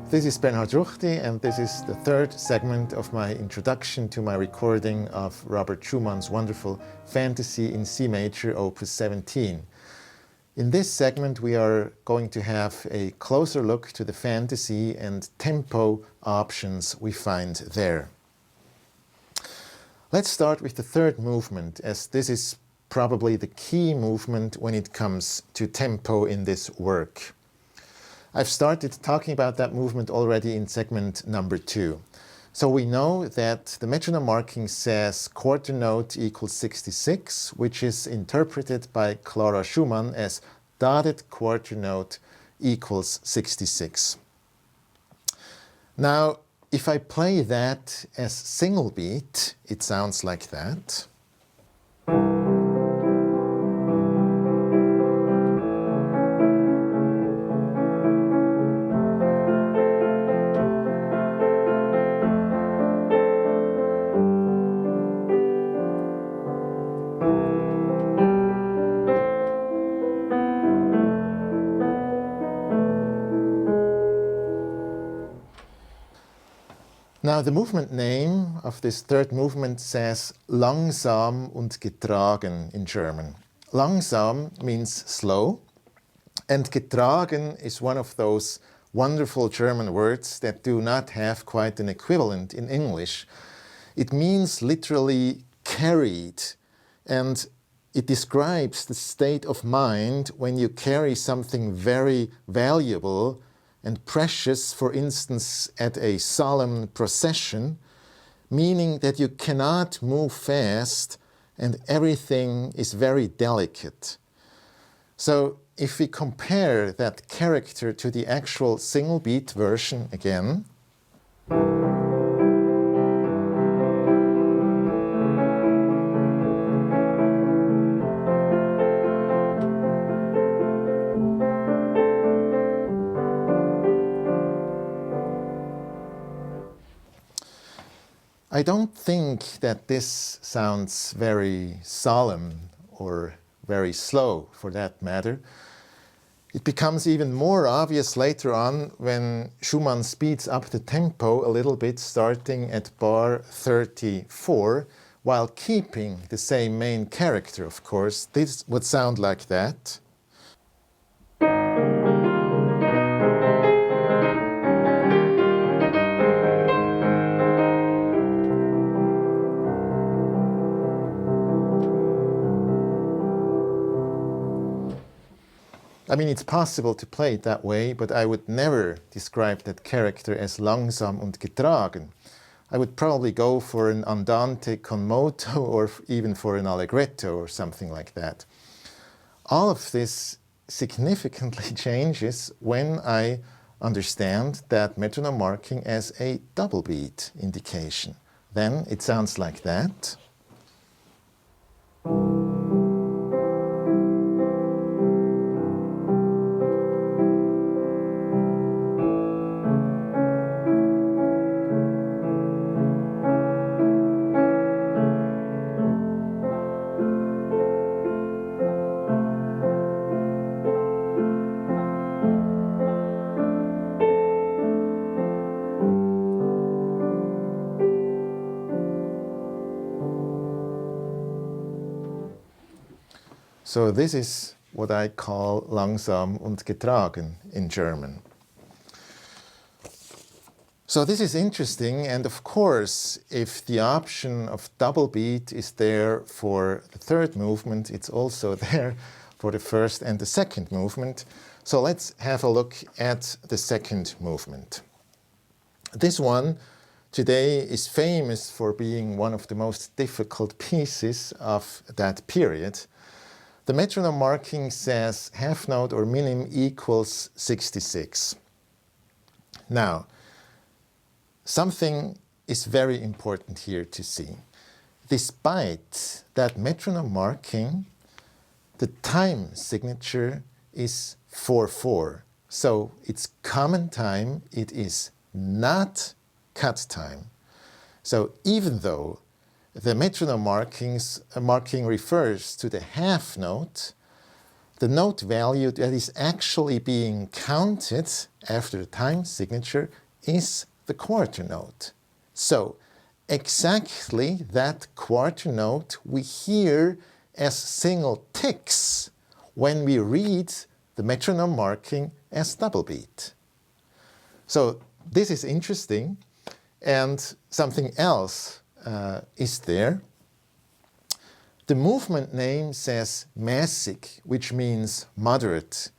This is Bernhard Ruchti, and this is the third segment of my introduction to my recording of Robert Schumann's wonderful Fantasy in C major, Opus 17. In this segment, we are going to have a closer look to the fantasy and tempo options we find there. Let's start with the third movement, as this is probably the key movement when it comes to tempo in this work. I've started talking about that movement already in segment number 2. So we know that the metronome marking says quarter note equals 66, which is interpreted by Clara Schumann as dotted quarter note equals 66. Now, if I play that as single beat, it sounds like that. Now, the movement name of this third movement says langsam und getragen in German. Langsam means slow, and getragen is one of those wonderful German words that do not have quite an equivalent in English. It means literally carried, and it describes the state of mind when you carry something very valuable and precious, for instance, at a solemn procession, meaning that you cannot move fast and everything is very delicate. So if we compare that character to the actual single beat version again, I don't think that this sounds very solemn or very slow, for that matter. It becomes even more obvious later on when Schumann speeds up the tempo a little bit, starting at bar 34, while keeping the same main character, of course. This would sound like that. I mean, it's possible to play it that way, but I would never describe that character as langsam und getragen. I would probably go for an andante con moto or even for an allegretto or something like that. All of this significantly changes when I understand that metronome marking as a double beat indication. Then it sounds like that. So this is what I call langsam und getragen in German. So this is interesting, and of course, if the option of double beat is there for the third movement, it's also there for the first and the second movement. So let's have a look at the second movement. This one today is famous for being one of the most difficult pieces of that period. The metronome marking says half note or minim equals 66. Now, something is very important here to see. Despite that metronome marking, the time signature is 4/4. So it's common time, it is not cut time. So even though the metronome marking refers to the half note, the note value that is actually being counted after the time signature is the quarter note. So exactly that quarter note we hear as single ticks when we read the metronome marking as double beat. So this is interesting, and something else is there. The movement name says mäßig, which means moderate.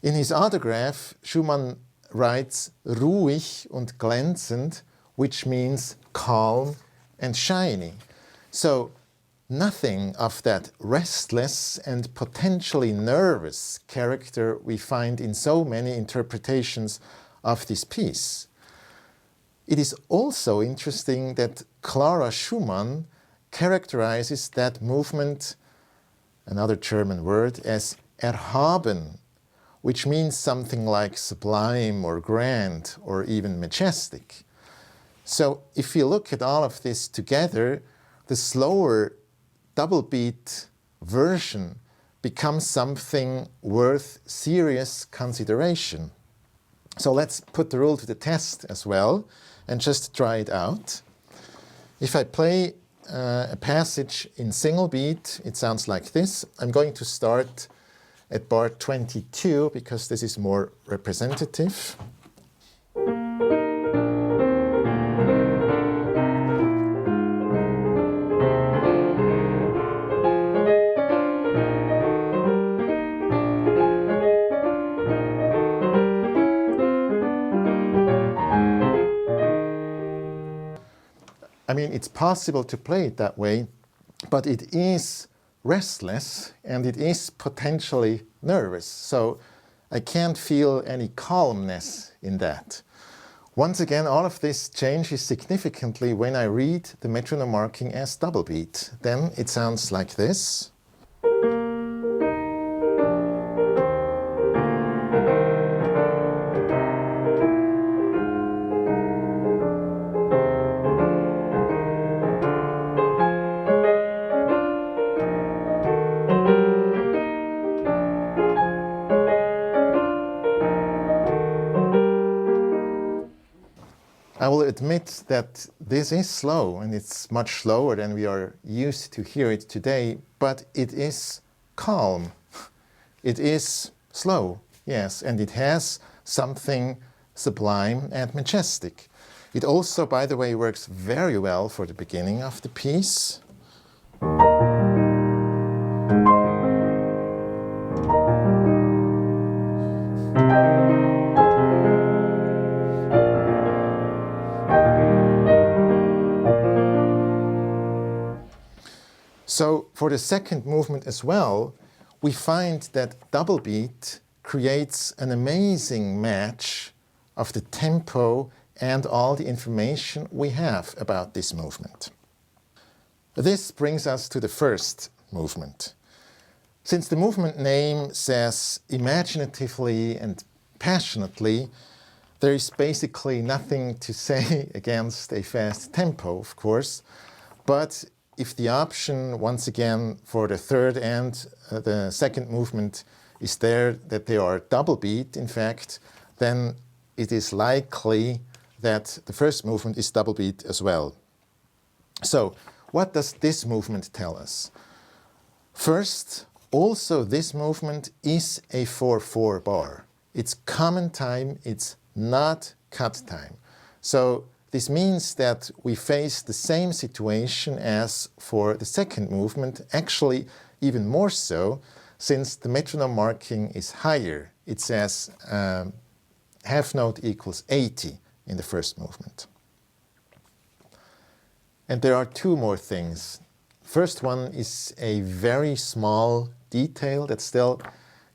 In his autograph, Schumann writes ruhig und glänzend, which means calm and shiny. So nothing of that restless and potentially nervous character we find in so many interpretations of this piece. It is also interesting that Clara Schumann characterizes that movement, another German word, as erhaben, which means something like sublime or grand or even majestic. So if you look at all of this together, the slower double beat version becomes something worth serious consideration. So let's put the rule to the test as well and just try it out. If I play a passage in single beat, it sounds like this. I'm going to start at bar 22 because this is more representative. I mean, it's possible to play it that way, but it is restless and it is potentially nervous. So I can't feel any calmness in that. Once again, all of this changes significantly when I read the metronome marking as double beat. Then it sounds like this. I will admit that this is slow, and it's much slower than we are used to hear it today, but it is calm. It is slow, yes, and it has something sublime and majestic. It also, by the way, works very well for the beginning of the piece. So for the second movement as well, we find that double beat creates an amazing match of the tempo and all the information we have about this movement. This brings us to the first movement. Since the movement name says imaginatively and passionately, there is basically nothing to say against a fast tempo, of course, but if the option, once again, for the third and the second movement is there that they are double beat, in fact, then it is likely that the first movement is double beat as well. So, what does this movement tell us? First, also this movement is a 4/4 bar. It's common time, it's not cut time. So, this means that we face the same situation as for the second movement, actually even more so, since the metronome marking is higher. It says half note equals 80 in the first movement. And there are two more things. First one is a very small detail that still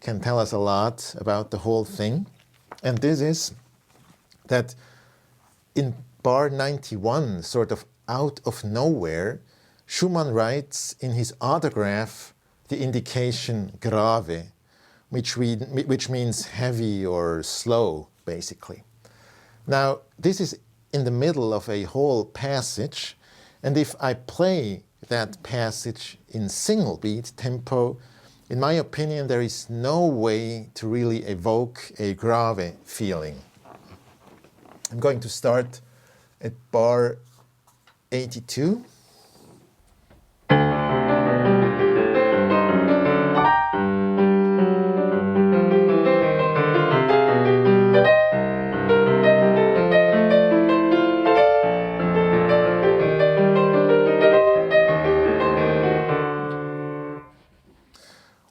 can tell us a lot about the whole thing. And this is that in bar 91, sort of out of nowhere, Schumann writes in his autograph the indication grave, which means heavy or slow, basically. Now, this is in the middle of a whole passage, and if I play that passage in single beat tempo, in my opinion, there is no way to really evoke a grave feeling. I'm going to start at bar 82.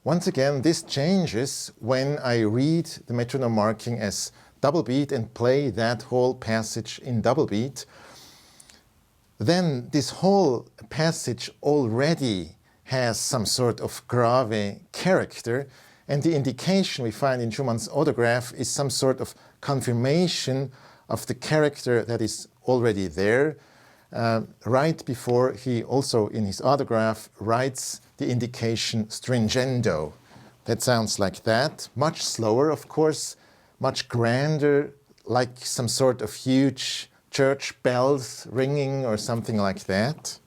Once again, this changes when I read the metronome marking as double beat and play that whole passage in double beat. Then this whole passage already has some sort of grave character, and the indication we find in Schumann's autograph is some sort of confirmation of the character that is already there. Right before he also in his autograph writes the indication stringendo. That sounds like that, much slower of course, much grander, like some sort of huge church bells ringing or something like that.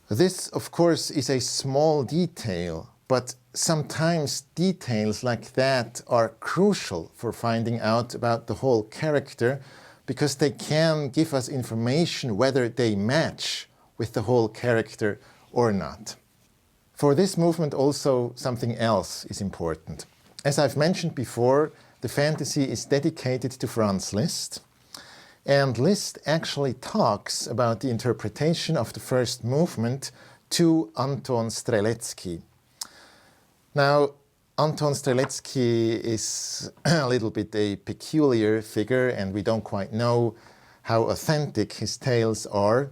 This, of course, is a small detail, but sometimes details like that are crucial for finding out about the whole character, because they can give us information whether they match with the whole character or not. For this movement also something else is important. As I've mentioned before, the fantasy is dedicated to Franz Liszt. And Liszt actually talks about the interpretation of the first movement to Anton Streletzky. Now, Anton Streletzky is a little bit a peculiar figure, and we don't quite know how authentic his tales are.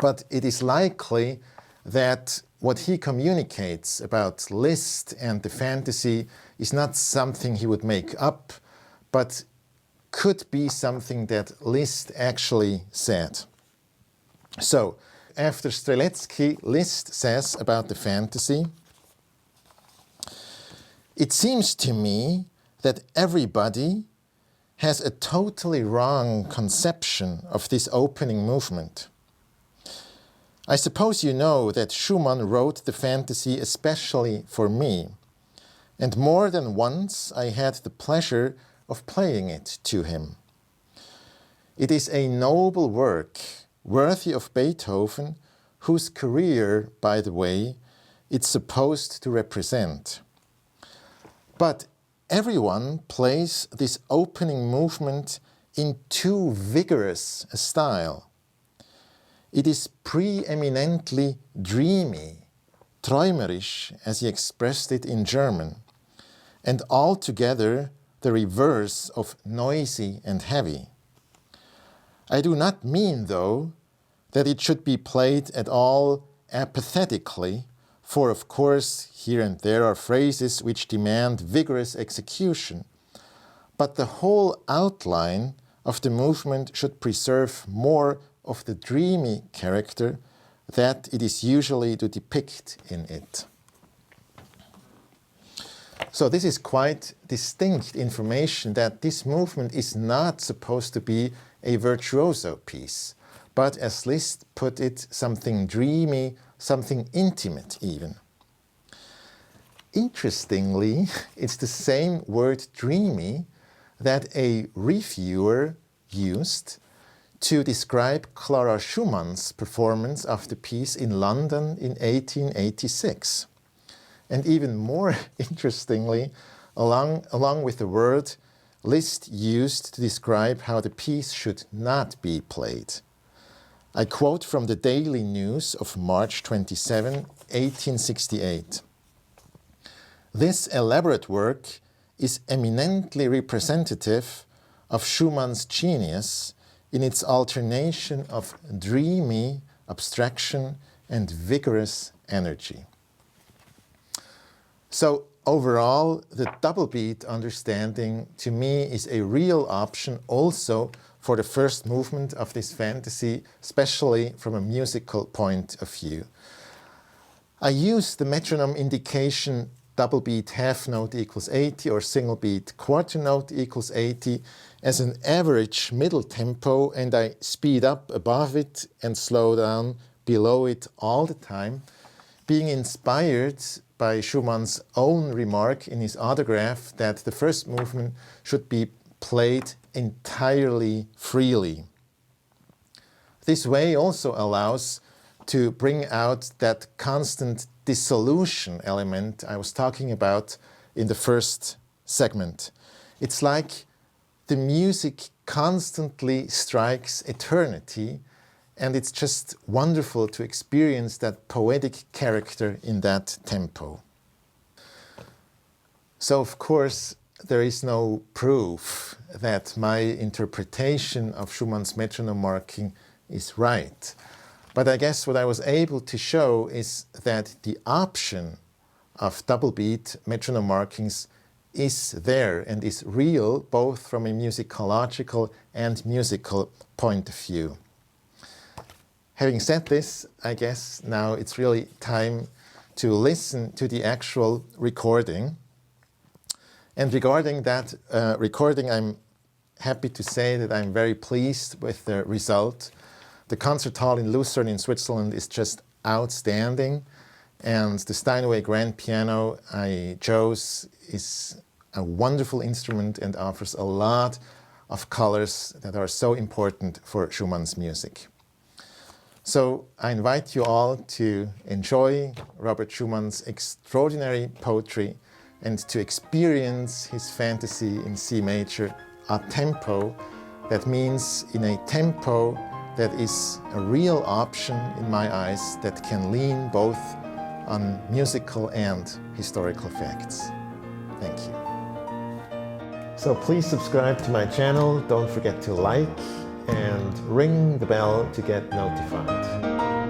But it is likely that what he communicates about Liszt and the fantasy is not something he would make up, but could be something that Liszt actually said. So, after Streletzky, Liszt says about the fantasy, "It seems to me that everybody has a totally wrong conception of this opening movement. I suppose you know that Schumann wrote the fantasy especially for me, and more than once I had the pleasure of playing it to him. It is a noble work, worthy of Beethoven, whose career, by the way, it's supposed to represent. But everyone plays this opening movement in too vigorous a style. It is preeminently dreamy, träumerisch, as he expressed it in German, and altogether the reverse of noisy and heavy. I do not mean, though, that it should be played at all apathetically, for of course here and there are phrases which demand vigorous execution, but the whole outline of the movement should preserve more of the dreamy character that it is usually to depict in it." So this is quite distinct information that this movement is not supposed to be a virtuoso piece, but as Liszt put it, something dreamy, something intimate even. Interestingly, it's the same word dreamy that a reviewer used to describe Clara Schumann's performance of the piece in London in 1886. And even more interestingly, along with the word Liszt used to describe how the piece should not be played. I quote from the Daily News of March 27, 1868. "This elaborate work is eminently representative of Schumann's genius in its alternation of dreamy abstraction and vigorous energy." So overall, the double beat understanding to me is a real option also for the first movement of this fantasy, especially from a musical point of view. I use the metronome indication double beat half note equals 80 or single beat quarter note equals 80 as an average middle tempo, and I speed up above it and slow down below it all the time, being inspired by Schumann's own remark in his autograph that the first movement should be played entirely freely. This way also allows to bring out that constant dissolution element I was talking about in the first segment. It's like the music constantly strikes eternity, and it's just wonderful to experience that poetic character in that tempo. So, of course, there is no proof that my interpretation of Schumann's metronome marking is right. But I guess what I was able to show is that the option of double beat metronome markings is there and is real, both from a musicological and musical point of view. Having said this, I guess now it's really time to listen to the actual recording. And regarding that recording, I'm happy to say that I'm very pleased with the result. The concert hall in Lucerne in Switzerland is just outstanding, and the Steinway grand piano I chose is a wonderful instrument and offers a lot of colors that are so important for Schumann's music. So I invite you all to enjoy Robert Schumann's extraordinary poetry and to experience his fantasy in C major a tempo. That means in a tempo that is a real option in my eyes that can lean both on musical and historical facts. Thank you. So please subscribe to my channel, don't forget to like and ring the bell to get notified.